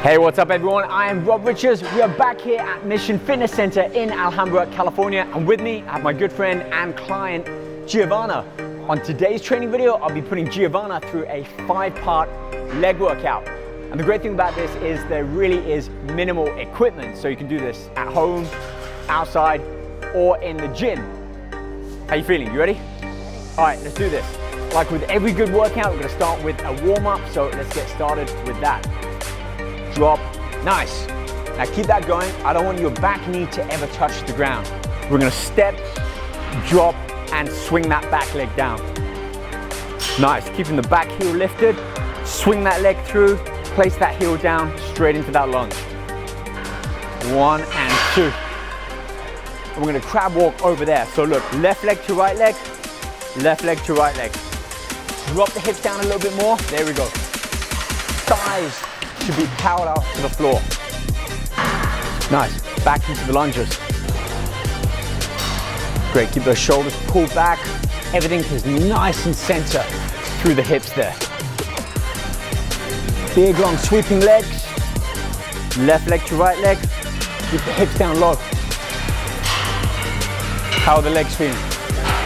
Hey, what's up everyone? I am Rob Richards. We are back here at Mission Fitness Center in Alhambra, California. And with me, I have my good friend and client, Giovanna. On today's training video, I'll be putting Giovanna through a 5-part leg workout. And the great thing about this is there really is minimal equipment. So you can do this at home, outside, or in the gym. How you feeling? You ready? All right, let's do this. Like with every good workout, we're gonna start with a warm-up. So let's get started with that. Drop, nice. Now keep that going. I don't want your back knee to ever touch the ground. We're gonna step, drop, and swing that back leg down. Nice, keeping the back heel lifted. Swing that leg through, place that heel down, straight into that lunge. 1 and 2. And we're gonna crab walk over there. So look, left leg to right leg, left leg to right leg. Drop the hips down a little bit more. There we go. Thighs should be parallel to the floor. Nice, back into the lunges. Great, keep those shoulders pulled back. Everything is nice and center through the hips there. Big long sweeping legs. Left leg to right leg. Keep the hips down low. How are the legs feeling?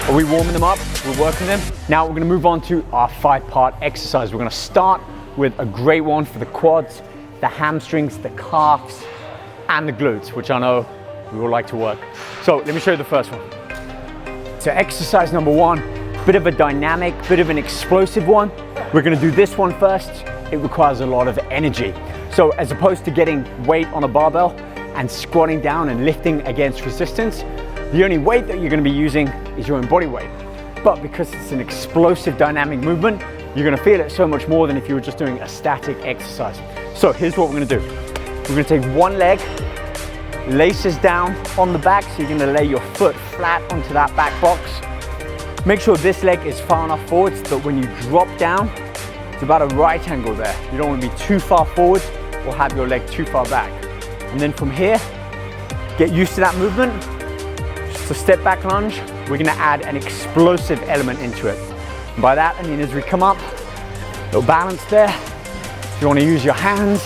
Are we warming them up? We're working them. Now we're gonna move on to our 5-part exercise. We're gonna start with a great one for the quads, the hamstrings, the calves, and the glutes, which I know we all like to work. So let me show you the first one. So exercise number 1, bit of a dynamic, bit of an explosive one. We're gonna do this one first. It requires a lot of energy. So as opposed to getting weight on a barbell and squatting down and lifting against resistance, the only weight that you're gonna be using is your own body weight. But because it's an explosive dynamic movement, you're gonna feel it so much more than if you were just doing a static exercise. So here's what we're gonna do. We're gonna take one leg, laces down on the back, so you're gonna lay your foot flat onto that back box. Make sure this leg is far enough forward so that when you drop down, it's about a right angle there. You don't wanna be too far forward or have your leg too far back. And then from here, get used to that movement. Just a step back lunge, we're gonna add an explosive element into it. And by that, I mean as we come up, little balance there. If you want to use your hands,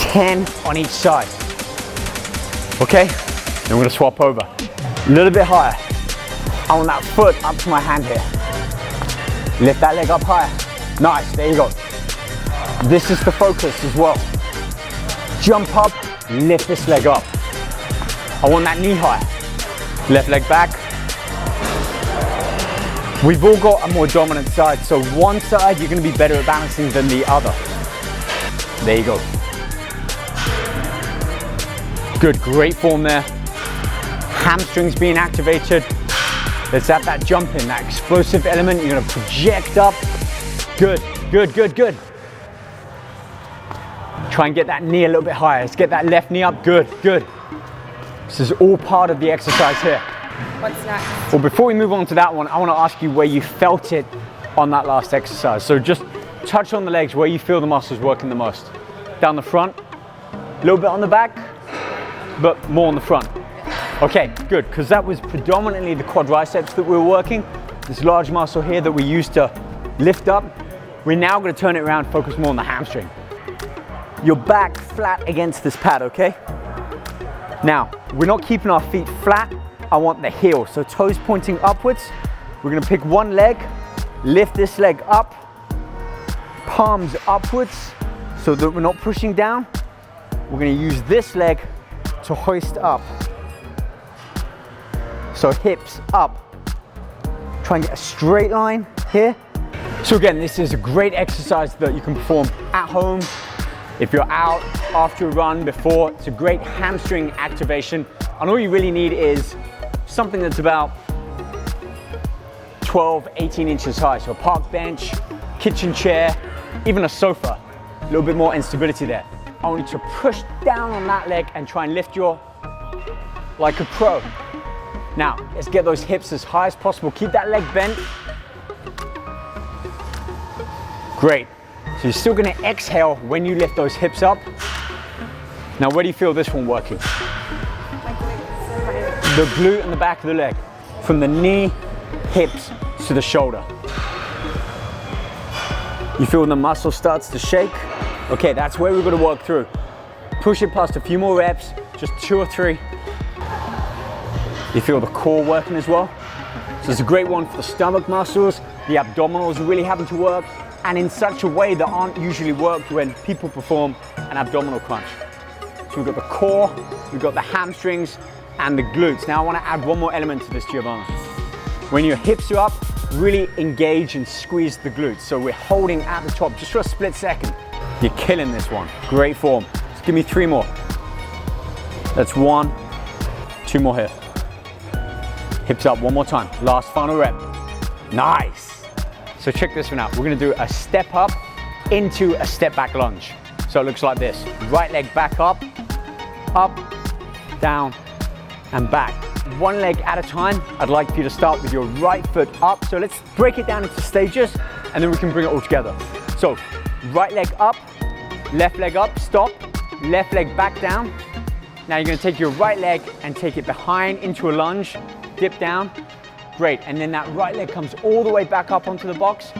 10 on each side. Okay, then we're going to swap over. A little bit higher. I want that foot up to my hand here. Lift that leg up higher. Nice, there you go. This is the focus as well. Jump up, lift this leg up. I want that knee high. Left leg back. We've all got a more dominant side, so one side you're going to be better at balancing than the other. There you go. Good, great form there. Hamstrings being activated. Let's have that jump in, that explosive element. You're going to project up. Good, good, good, good. Try and get that knee a little bit higher. Let's get that left knee up. Good, good. This is all part of the exercise here. What's next? Well, before we move on to that one, I want to ask you where you felt it on that last exercise. So just touch on the legs, where you feel the muscles working the most. Down the front, a little bit on the back, but more on the front. Okay, good, because that was predominantly the quadriceps that we were working. This large muscle here that we used to lift up. We're now going to turn it around, focus more on the hamstring. Your back flat against this pad, okay? Now, we're not keeping our feet flat. I want the heel, so toes pointing upwards. We're gonna pick one leg, lift this leg up, palms upwards, so that we're not pushing down. We're gonna use this leg to hoist up. So hips up. Try and get a straight line here. So again, this is a great exercise that you can perform at home. If you're out after a run, before, it's a great hamstring activation. And all you really need is something that's about 12, 18 inches high. So a park bench, kitchen chair, even a sofa. A little bit more instability there. I want you to push down on that leg and try and lift like a pro. Now, let's get those hips as high as possible. Keep that leg bent. Great. So you're still gonna exhale when you lift those hips up. Now, where do you feel this one working? The glute and the back of the leg. From the knee, hips to the shoulder. You feel the muscle starts to shake. Okay, that's where we're gonna work through. Push it past a few more reps, just 2 or 3. You feel the core working as well. So it's a great one for the stomach muscles, the abdominals are really having to work, and in such a way that aren't usually worked when people perform an abdominal crunch. So we've got the core, we've got the hamstrings, and the glutes. Now I wanna add one more element to this, Giovanna. When your hips are up, really engage and squeeze the glutes. So we're holding at the top just for a split second. You're killing this one, great form. Just give me 3 more. That's 1, 2 more here. Hips up one more time, last final rep. Nice. So check this one out. We're gonna do a step up into a step back lunge. So it looks like this. Right leg back up, down, and back. One leg at a time. I'd like for you to start with your right foot up. So let's break it down into stages and then we can bring it all together. So right leg up, stop, left leg back down. Now you're gonna take your right leg and take it behind into a lunge, dip down, great. And then that right leg comes all the way back up onto the box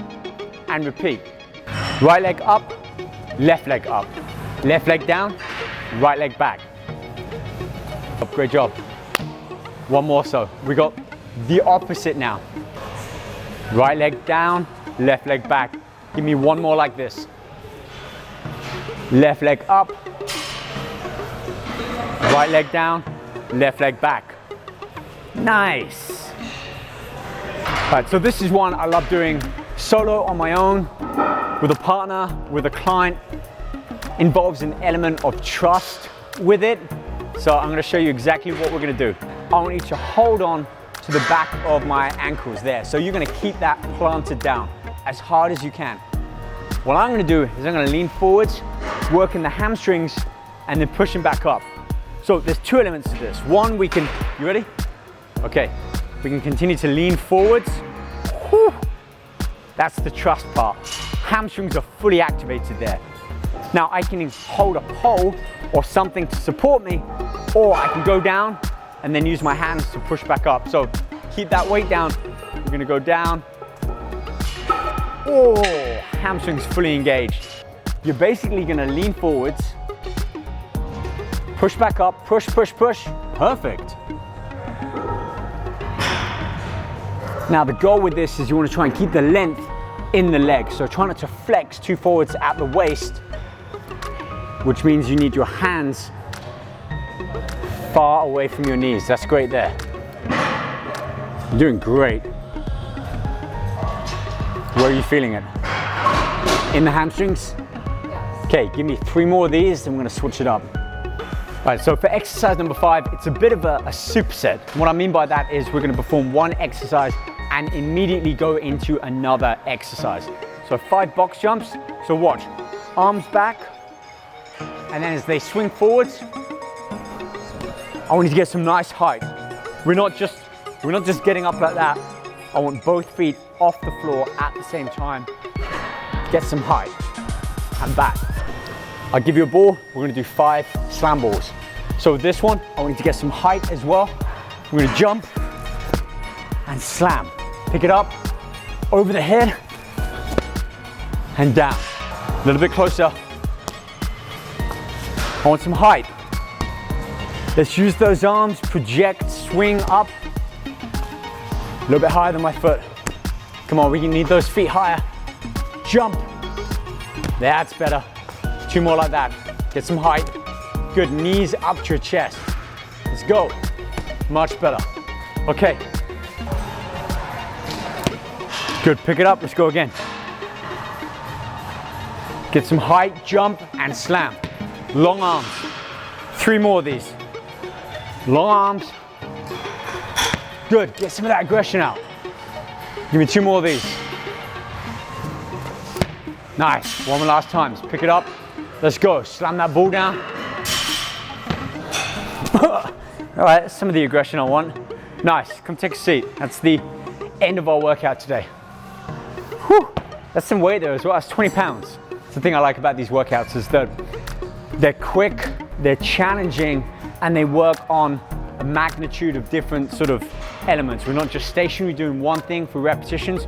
and repeat. Right leg up, left leg down, right leg back. Great job. One more so. We got the opposite now. Right leg down, left leg back. Give me one more like this. Left leg up, right leg down, left leg back. Nice. All right, so this is one I love doing solo on my own, with a partner, with a client. Involves an element of trust with it. So I'm gonna show you exactly what we're gonna do. I want you to hold on to the back of my ankles there. So you're gonna keep that planted down as hard as you can. What I'm gonna do is I'm gonna lean forwards, working the hamstrings, and then pushing back up. So there's 2 elements to this. One, you ready? Okay, we can continue to lean forwards. Whew. That's the trust part. Hamstrings are fully activated there. Now I can hold a pole or something to support me, or I can go down and then use my hands to push back up. So keep that weight down. We're gonna go down. Oh, hamstrings fully engaged. You're basically gonna lean forwards, push back up, push, push, push. Perfect. Now the goal with this is you wanna try and keep the length in the leg. So try not to flex too forwards at the waist, which means you need your hands far away from your knees. That's great there. You're doing great. Where are you feeling it? In the hamstrings? Okay, give me 3 more of these and we're gonna switch it up. All right, so for exercise number 5, it's a bit of a superset. What I mean by that is we're gonna perform one exercise and immediately go into another exercise. So 5 box jumps. So watch, arms back, and then as they swing forwards, I want you to get some nice height. We're not just getting up like that. I want both feet off the floor at the same time. Get some height, and back. I'll give you a ball, we're gonna do 5 slam balls. So with this one, I want you to get some height as well. We're gonna jump and slam. Pick it up, over the head, and down. A little bit closer. I want some height. Let's use those arms, project, swing up. A little bit higher than my foot. Come on, we need those feet higher. Jump. That's better. 2 more like that. Get some height. Good, knees up to your chest. Let's go. Much better. Okay. Good, pick it up, let's go again. Get some height, jump, and slam. Long arms. 3 more of these. Long arms. Good, get some of that aggression out. Give me 2 more of these. Nice, one more last time. Let's pick it up. Let's go, slam that ball down. All right, that's some of the aggression I want. Nice, come take a seat. That's the end of our workout today. Whew, that's some weight there as well, that's 20 pounds. That's the thing I like about these workouts is that they're quick, they're challenging, and they work on a magnitude of different sort of elements. We're not just stationary doing one thing for repetitions.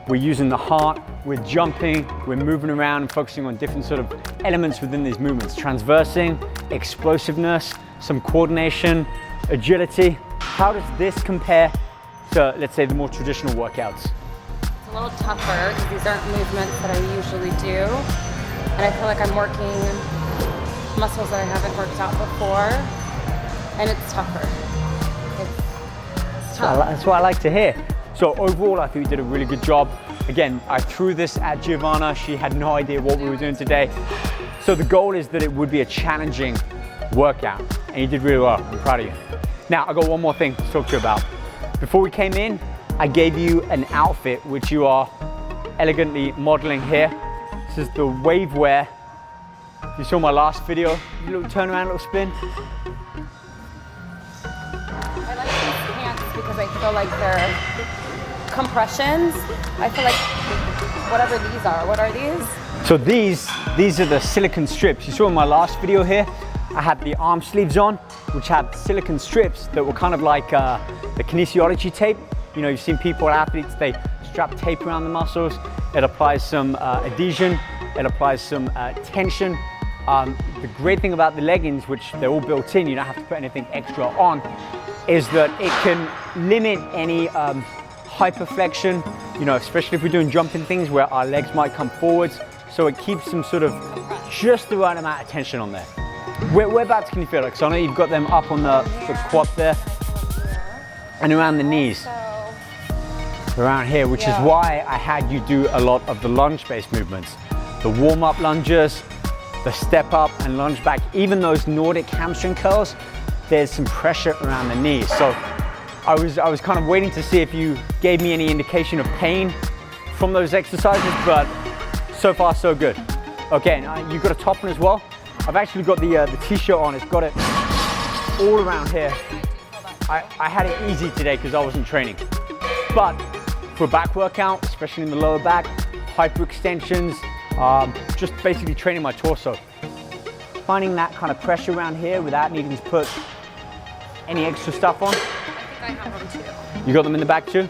we're using the heart, we're jumping, we're moving around and focusing on different sort of elements within these movements. Transversing, explosiveness, some coordination, agility. How does this compare to, let's say, the more traditional workouts? It's a little tougher because these aren't movements that I usually do. And I feel like I'm working muscles that I haven't worked out before. And it's tougher. It's tough. That's what I like to hear. So overall, I think you did a really good job. Again, I threw this at Giovanna. She had no idea what we were doing today. So the goal is that it would be a challenging workout. And you did really well. I'm proud of you. Now, I got one more thing to talk to you about. Before we came in, I gave you an outfit which you are elegantly modeling here. This is the wave wear. You saw my last video. A little turn around, a little spin. I like these pants because I feel like they're compressions. I feel like whatever these are, what are these? So these are the silicone strips. You saw in my last video here, I had the arm sleeves on, which had silicone strips that were kind of like the kinesiology tape. You know, you've seen people, athletes, they strap tape around the muscles. It applies some adhesion, it applies some tension. The great thing about the leggings, which they're all built in, you don't have to put anything extra on, is that it can limit any hyperflexion, you know, especially if we're doing jumping things where our legs might come forwards. So it keeps some sort of just the right amount of tension on there. Whereabouts can you feel it? So I know you've got them up on the quad there and around the knees. Around here, which is why I had you do a lot of the lunge-based movements. The warm-up lunges, the step up and lunge back, even those Nordic hamstring curls, there's some pressure around the knees. So I was kind of waiting to see if you gave me any indication of pain from those exercises, but so far so good. Okay, and you've got a top on as well. I've actually got the t-shirt on, it's got it all around here. I had it easy today because I wasn't training. But for a back workout, especially in the lower back, hyperextensions, just basically training my torso. Finding that kind of pressure around here without needing to put any extra stuff on. I think I have them too. You got them in the back too?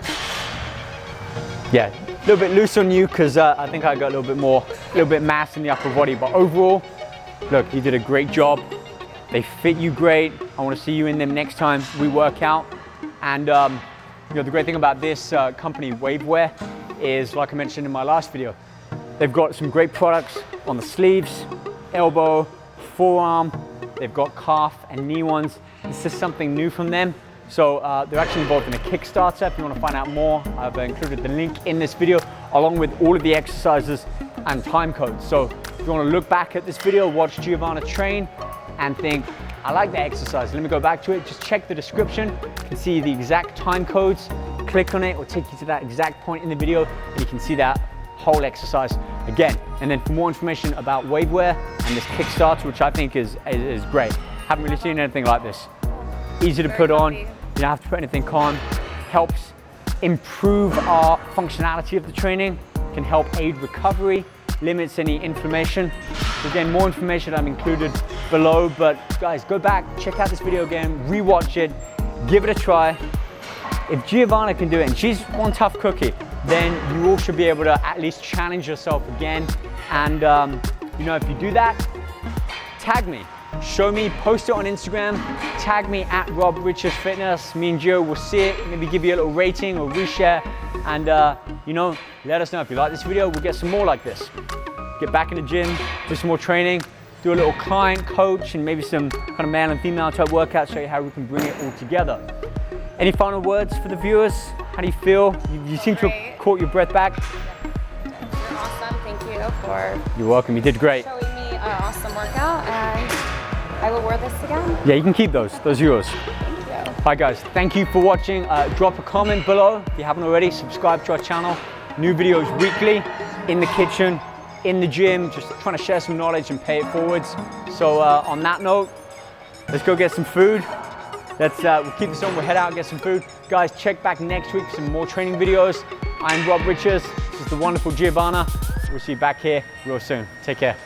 Yeah, a little bit loose on you because I think I got a little bit mass in the upper body, but overall, look, you did a great job. They fit you great. I want to see you in them next time we work out. And you know, the great thing about this company, Wavewear, is like I mentioned in my last video, they've got some great products on the sleeves, elbow, forearm. They've got calf and knee ones. This is something new from them. So they're actually involved in a Kickstarter. If you want to find out more, I've included the link in this video, along with all of the exercises and time codes. So if you want to look back at this video, watch Giovanna train and think, I like that exercise, let me go back to it, just check the description. You can see the exact time codes, click on it, will take you to that exact point in the video, and you can see that whole exercise again. And then for more information about Wavewear and this Kickstarter, which I think is great. Haven't really seen anything like this. Easy to put on, you don't have to put anything on. Helps improve our functionality of the training, can help aid recovery, limits any inflammation. So again, more information I've included below, but guys, go back, check out this video again, rewatch it, give it a try. If Giovanna can do it, and she's one tough cookie, then you all should be able to at least challenge yourself again. And you know, if you do that, tag me, show me, post it on Instagram, tag me at Rob Richards Fitness. Me and Gio will see it, maybe give you a little rating or reshare, and you know, let us know if you like this video. We'll get some more like this. Get back in the gym, do some more training, do a little client coach, and maybe some kind of male and female type workouts, show you how we can bring it all together. Any final words for the viewers? How do you feel? You seem to have caught your breath back. You're awesome. Thank you for You're welcome. You did great. showing me an awesome workout, and I will wear this again. Yeah, you can keep those. Those are yours. Thank you. Hi guys, thank you for watching. Drop a comment below if you haven't already. Subscribe to our channel. New videos weekly, in the kitchen, in the gym, just trying to share some knowledge and pay it forwards. So on that note, let's go get some food. We'll keep this on, we'll head out and get some food. Guys, check back next week for some more training videos. I'm Rob Richards, this is the wonderful Giovanna. We'll see you back here real soon. Take care.